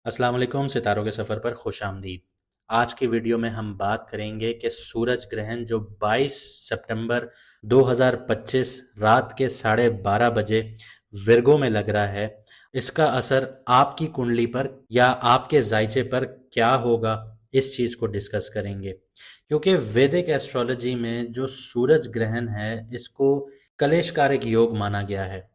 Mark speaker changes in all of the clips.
Speaker 1: अस्सलाम वालेकुम। सितारों के सफ़र पर खुश आमदीद। आज की वीडियो में हम बात करेंगे कि सूरज ग्रहण जो 22 सितंबर 2025 रात के 12:30 बजे विर्गो में लग रहा है, इसका असर आपकी कुंडली पर या आपके जायचे पर क्या होगा, इस चीज़ को डिस्कस करेंगे। क्योंकि वैदिक एस्ट्रोलॉजी में जो सूरज ग्रहण है, इसको कलेशकारक योग माना गया है,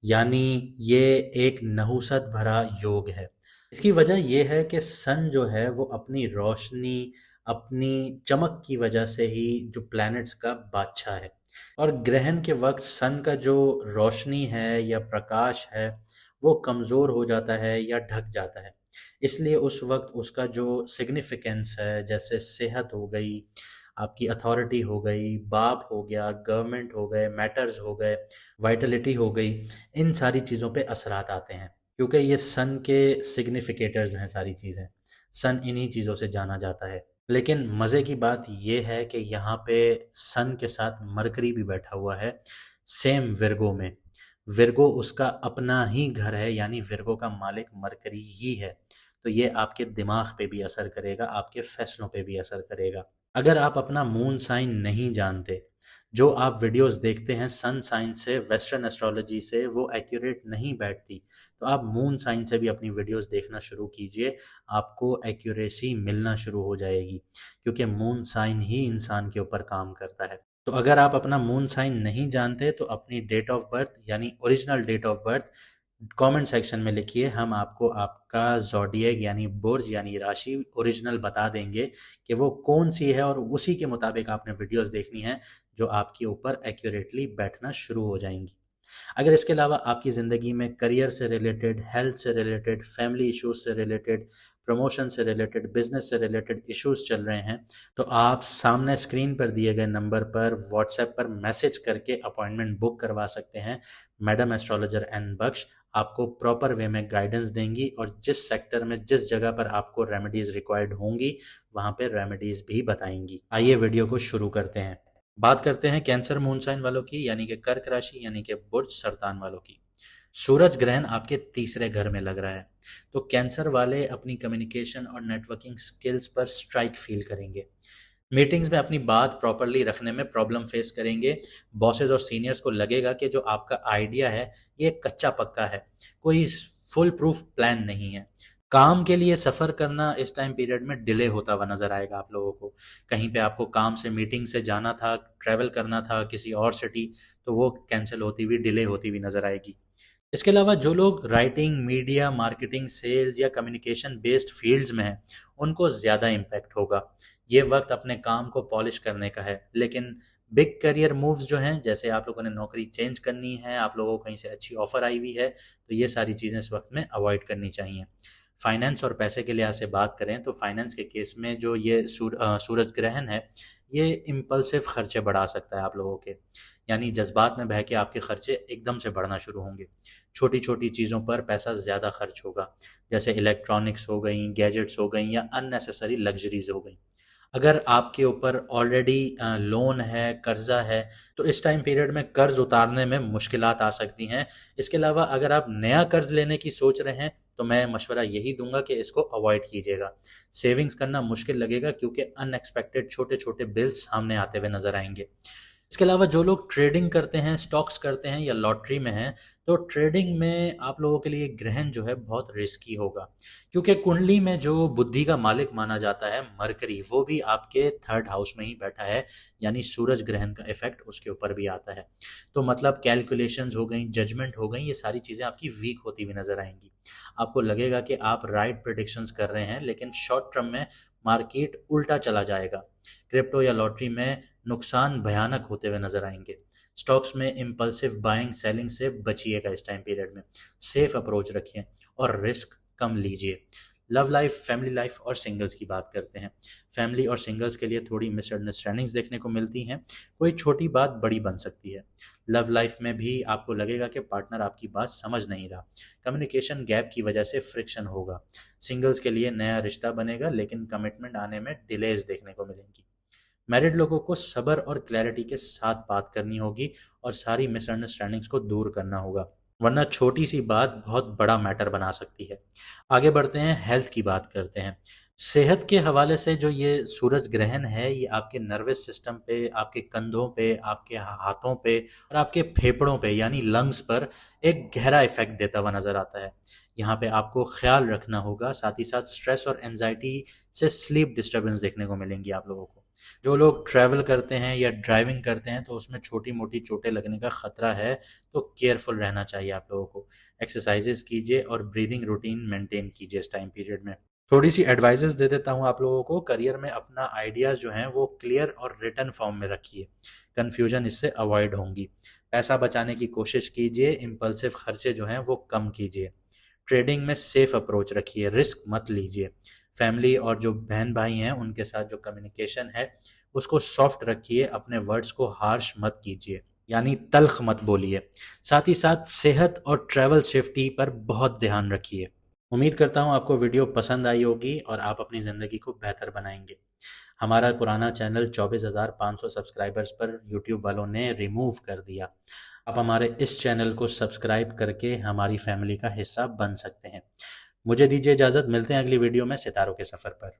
Speaker 1: यानी ये एक नहुसत भरा योग है। इसकी वजह यह है कि सन जो है वो अपनी रोशनी, अपनी चमक की वजह से ही जो प्लैनेट्स का बादशाह है। और ग्रहण के वक्त सन का जो रोशनी है या प्रकाश है वो कमज़ोर हो जाता है या ढक जाता है। इसलिए उस वक्त उसका जो सिग्निफिकेंस है, जैसे सेहत हो गई, आपकी अथॉरिटी हो गई, बाप हो गया, गवर्नमेंट हो गए, मैटर्स हो गए, वाइटलिटी हो गई, इन सारी चीज़ों पे असरात आते हैं। क्योंकि ये सन के सिग्निफिकेटर्स हैं सारी चीज़ें। सन इन्हीं चीज़ों से जाना जाता है। लेकिन मज़े की बात ये है कि यहाँ पे सन के साथ मरकरी भी बैठा हुआ है, सेम विर्गो में। विर्गो उसका अपना ही घर है, यानी विर्गो का मालिक मरकरी ही है। तो ये आपके दिमाग पे भी असर करेगा, आपके फैसलों पे भी असर करेगा। अगर आप अपना मून साइन नहीं जानते, जो आप वीडियोस देखते हैं सन साइन से, वेस्टर्न एस्ट्रोलॉजी से, वो एक्यूरेट नहीं बैठती, तो आप मून साइन से भी अपनी वीडियोस देखना शुरू कीजिए। आपको एक्यूरेसी मिलना शुरू हो जाएगी, क्योंकि मून साइन ही इंसान के ऊपर काम करता है। तो अगर आप अपना मून साइन नहीं जानते तो अपनी डेट ऑफ बर्थ यानी original date of birth comment section में लिखिए। हम आपको आपका ज़ोडिएक यानी बुर्ज यानी राशि ओरिजिनल बता देंगे कि वो कौन सी है, और उसी के मुताबिक आपने वीडियोस देखनी है जो आपके ऊपर एक्यूरेटली बैठना शुरू हो जाएंगी। अगर इसके अलावा आपकी ज़िंदगी में करियर से रिलेटेड, हेल्थ से रिलेटेड, फैमिली इश्यूज से रिलेटेड, प्रमोशन से रिलेटेड, बिजनेस से रिलेटेड इश्यूज चल रहे हैं, तो आप सामने स्क्रीन पर दिए गए नंबर पर व्हाट्सएप पर मैसेज करके अपॉइंटमेंट बुक करवा सकते हैं। मैडम एस्ट्रोलॉजर एन बख्श आपको प्रॉपर वे में गाइडेंस देंगी, और जिस सेक्टर में, जिस जगह पर आपको रेमेडीज़ रिक्वायर्ड होंगी, वहाँ पे रेमेडीज़ भी बताएंगी। आइए वीडियो को शुरू करते हैं। बात करते हैं कैंसर मून साइन वालों की, यानी कि कर्क राशि यानी कि बुर्ज सरतान वालों की। सूरज ग्रहण आपके तीसरे घर में लग रहा है, तो कैंसर वाले अपनी कम्युनिकेशन और नेटवर्किंग स्किल्स पर स्ट्राइक फील करेंगे। मीटिंग्स में अपनी बात प्रॉपरली रखने में प्रॉब्लम फेस करेंगे। बॉसेस और सीनियर्स को लगेगा कि जो आपका आइडिया है ये कच्चा पक्का है, कोई फुल प्रूफ प्लान नहीं है। काम के लिए सफ़र करना इस टाइम पीरियड में डिले होता हुआ नज़र आएगा आप लोगों को। कहीं पे आपको काम से, मीटिंग से जाना था, ट्रैवल करना था किसी और सिटी, तो वो कैंसिल होती हुई, डिले होती हुई नज़र आएगी। इसके अलावा जो लोग राइटिंग, मीडिया, मार्केटिंग, सेल्स या कम्युनिकेशन बेस्ड फील्ड्स में हैं, उनको ज़्यादा इम्पैक्ट होगा। ये वक्त अपने काम को पॉलिश करने का है। लेकिन बिग करियर मूव्स जो हैं, जैसे आप लोगों ने नौकरी चेंज करनी है, आप लोगों को कहीं से अच्छी ऑफर आई हुई है, तो ये सारी चीज़ें इस वक्त में अवॉइड करनी चाहिए। फाइनेंस और पैसे के लिहाज से बात करें तो फाइनेंस के केस में जो ये सूरज ग्रहण है, ये इम्पल्सिव खर्चे बढ़ा सकता है आप लोगों के। यानी जज्बात में बह के आपके खर्चे एकदम से बढ़ना शुरू होंगे। छोटी छोटी चीज़ों पर पैसा ज़्यादा खर्च होगा, जैसे इलेक्ट्रॉनिक्स हो गई, गैजेट्स हो गई, या अननेसेसरी लग्जरीज हो गई। अगर आपके ऊपर ऑलरेडी लोन है, कर्जा है, तो इस टाइम पीरियड में कर्ज उतारने में मुश्किलात आ सकती हैं। इसके अलावा अगर आप नया कर्ज लेने की सोच रहे हैं, तो मैं मशवरा यही दूंगा कि इसको अवॉइड कीजिएगा। सेविंग्स करना मुश्किल लगेगा, क्योंकि अनएक्सपेक्टेड छोटे छोटे बिल्स सामने आते हुए नजर आएंगे। इसके अलावा जो लोग ट्रेडिंग करते हैं, स्टॉक्स करते हैं या लॉटरी में हैं, तो ट्रेडिंग में आप लोगों के लिए ग्रहण जो है बहुत रिस्की होगा। क्योंकि कुंडली में जो बुद्धि का मालिक माना जाता है मरकरी, वो भी आपके थर्ड हाउस में ही बैठा है, यानी सूरज ग्रहण का इफेक्ट उसके ऊपर भी आता है। तो मतलब कैलकुलेशंस हो गई, जजमेंट हो गई, ये सारी चीज़ें आपकी वीक होती हुई नजर आएंगी। आपको लगेगा कि आप राइट प्रिडिक्शंस कर रहे हैं, लेकिन शॉर्ट टर्म में मार्केट उल्टा चला जाएगा। क्रिप्टो या लॉटरी में नुकसान भयानक होते हुए नजर आएंगे। स्टॉक्स में इम्पल्सिव बाइंग सेलिंग से बचिएगा इस टाइम पीरियड में। सेफ अप्रोच रखिए और रिस्क कम लीजिए। लव लाइफ, फैमिली लाइफ और सिंगल्स की बात करते हैं। फैमिली और सिंगल्स के लिए थोड़ी मिसअंडरस्टैंडिंग्स देखने को मिलती हैं। कोई छोटी बात बड़ी बन सकती है। लव लाइफ में भी आपको लगेगा कि पार्टनर आपकी बात समझ नहीं रहा। कम्युनिकेशन गैप की वजह से फ्रिक्शन होगा। सिंगल्स के लिए नया रिश्ता बनेगा, लेकिन कमिटमेंट आने में डिलेज देखने को मिलेंगी। मैरिड लोगों को सब्र और क्लैरिटी के साथ बात करनी होगी और सारी मिसअंडरस्टैंडिंग्स को दूर करना होगा। वरना छोटी सी बात बहुत बड़ा मैटर बना सकती है। आगे बढ़ते हैं, हेल्थ की बात करते हैं। सेहत के हवाले से जो ये सूरज ग्रहण है, ये आपके नर्वस सिस्टम पे, आपके कंधों पे, आपके हाथों पे और आपके फेफड़ों पे यानी लंग्स पर एक गहरा इफेक्ट देता हुआ नजर आता है। यहाँ पे आपको ख्याल रखना होगा, साथ ही साथ स्ट्रेस और एंजाइटी से स्लीप डिस्टर्बेंस देखने को मिलेंगी आप लोगों को। जो लोग ट्रैवल करते हैं या ड्राइविंग करते हैं तो उसमें छोटी मोटी चोटें लगने का खतरा है, तो केयरफुल रहना चाहिए आप लोगों को। एक्सरसाइजेस कीजिए और ब्रीदिंग रूटीन मेंटेन कीजिए इस टाइम पीरियड में। थोड़ी सी एडवाइजेस दे देता हूँ आप लोगों को। करियर में अपना आइडियाज़ जो हैं वो क्लियर और रिटन फॉर्म में रखिए, कन्फ्यूजन इससे अवॉइड होंगी। पैसा बचाने की कोशिश कीजिए, इम्पल्सिव खर्चे जो हैं वो कम कीजिए। ट्रेडिंग में सेफ अप्रोच रखिए, रिस्क मत लीजिए। फैमिली और जो बहन भाई हैं उनके साथ जो कम्युनिकेशन है उसको सॉफ्ट रखिए, अपने वर्ड्स को हार्श मत कीजिए, यानी तल्ख मत बोलिए। साथ ही साथ सेहत और ट्रैवल सेफ्टी पर बहुत ध्यान रखिए। उम्मीद करता हूँ आपको वीडियो पसंद आई होगी और आप अपनी ज़िंदगी को बेहतर बनाएंगे। हमारा पुराना चैनल 24,500 सब्सक्राइबर्स पर यूट्यूब वालों ने रिमूव कर दिया। आप हमारे इस चैनल को सब्सक्राइब करके हमारी फैमिली का हिस्सा बन सकते हैं। मुझे दीजिए इजाज़त, मिलते हैं अगली वीडियो में सितारों के सफ़र पर।